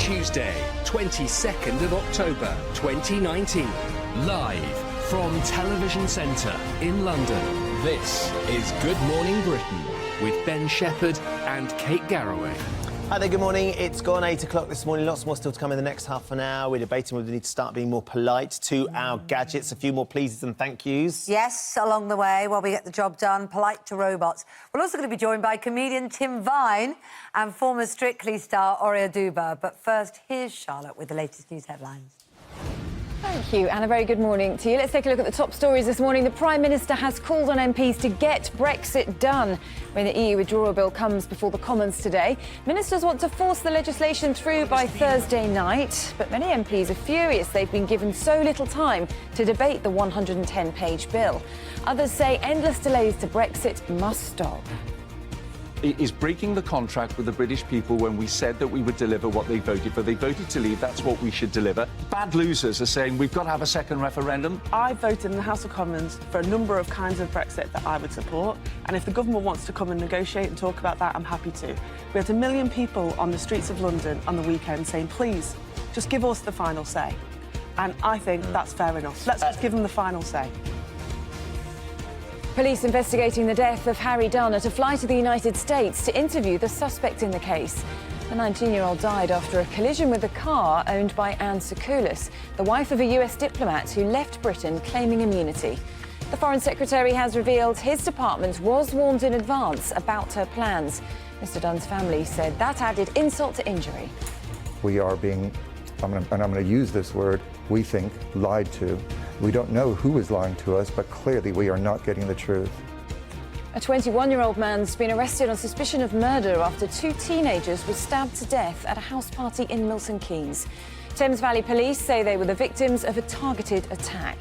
Tuesday, 22nd of October 2019. Live from Television Centre in London, this is Good Morning Britain with Ben Shepherd and Kate Garraway. Hi there, good morning. It's gone 8 o'clock this morning. Lots more still to come in the next half an hour. We're debating whether we need to start being more polite to our gadgets. A few more pleases and thank yous. Yes, along the way, while we get the job done, polite to robots. We're also going to be joined by comedian Tim Vine and former Strictly star Oria Duba. But first, here's Charlotte with the latest news headlines. Thank you, and a very good morning to you. Let's take a look at the top stories this morning. The Prime Minister has called on MPs to get Brexit done when the EU withdrawal bill comes before the Commons today. Ministers want to force the legislation through by Thursday night, but many MPs are furious they've been given so little time to debate the 110-page bill. Others say endless delays to Brexit must stop. It is breaking the contract with the British people when we said that we would deliver what they voted for. They voted to leave, that's what we should deliver. Bad losers are saying we've got to have a second referendum. I voted in the House of Commons for a number of kinds of Brexit that I would support, and if the government wants to come and negotiate and talk about that, I'm happy to. We had 1 million people on the streets of London on the weekend saying, please, just give us the final say. And I think that's fair enough. Let's just give them the final say. Police investigating the death of Harry Dunn at a flight to the United States to interview the suspect in the case. The 19-year-old died after a collision with a car owned by Anne Secoulis, the wife of a US diplomat who left Britain claiming immunity. The Foreign Secretary has revealed his department was warned in advance about her plans. Mr Dunn's family said that added insult to injury. We are being, and I'm going to use this word, we think, lied to. We don't know who is lying to us, but clearly we are not getting the truth. A 21-year-old man's been arrested on suspicion of murder after 2 teenagers were stabbed to death at a house party in Milton Keynes. Thames Valley Police say they were the victims of a targeted attack.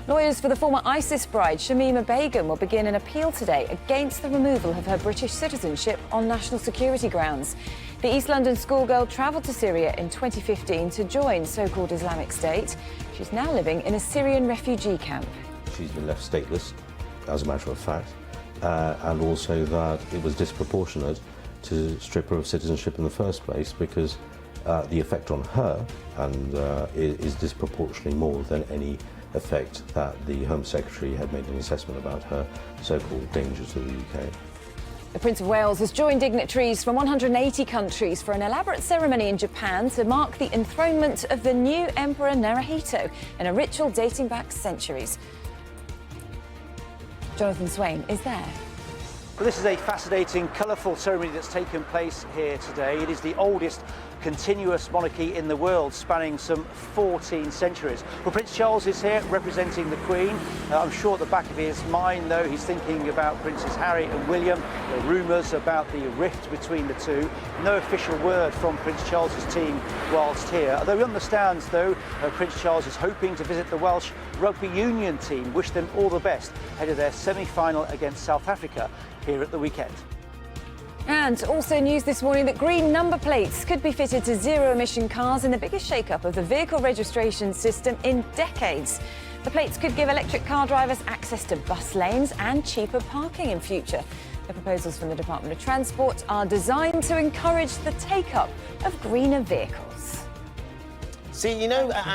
Lawyers for the former ISIS bride Shamima Begum will begin an appeal today against the removal of her British citizenship on national security grounds. The East London schoolgirl travelled to Syria in 2015 to join so-called Islamic State. She's now living in a Syrian refugee camp. She's been left stateless, as a matter of fact, and also that it was disproportionate to strip her of citizenship in the first place because the effect on her is disproportionately more than any effect that the Home Secretary had made an assessment about her so-called danger to the UK. The Prince of Wales has joined dignitaries from 180 countries for an elaborate ceremony in Japan to mark the enthronement of the new Emperor Naruhito in a ritual dating back centuries. Jonathan Swain is there. Well, this is a fascinating, colourful ceremony that's taken place here today. It is the oldest continuous monarchy in the world, spanning some 14 centuries. Well, Prince Charles is here representing the Queen. I'm sure at the back of his mind, though, he's thinking about Princes Harry and William. There are rumours about the rift between the two. No official word from Prince Charles's team whilst here. Although he understands, though, Prince Charles is hoping to visit the Welsh rugby union team. Wish them all the best ahead of their semi-final against South Africa here at the weekend. And also news this morning that green number plates could be fitted to zero-emission cars in the biggest shake-up of the vehicle registration system in decades. The plates could give electric car drivers access to bus lanes and cheaper parking in future. The proposals from the Department of Transport are designed to encourage the take-up of greener vehicles. See, you know,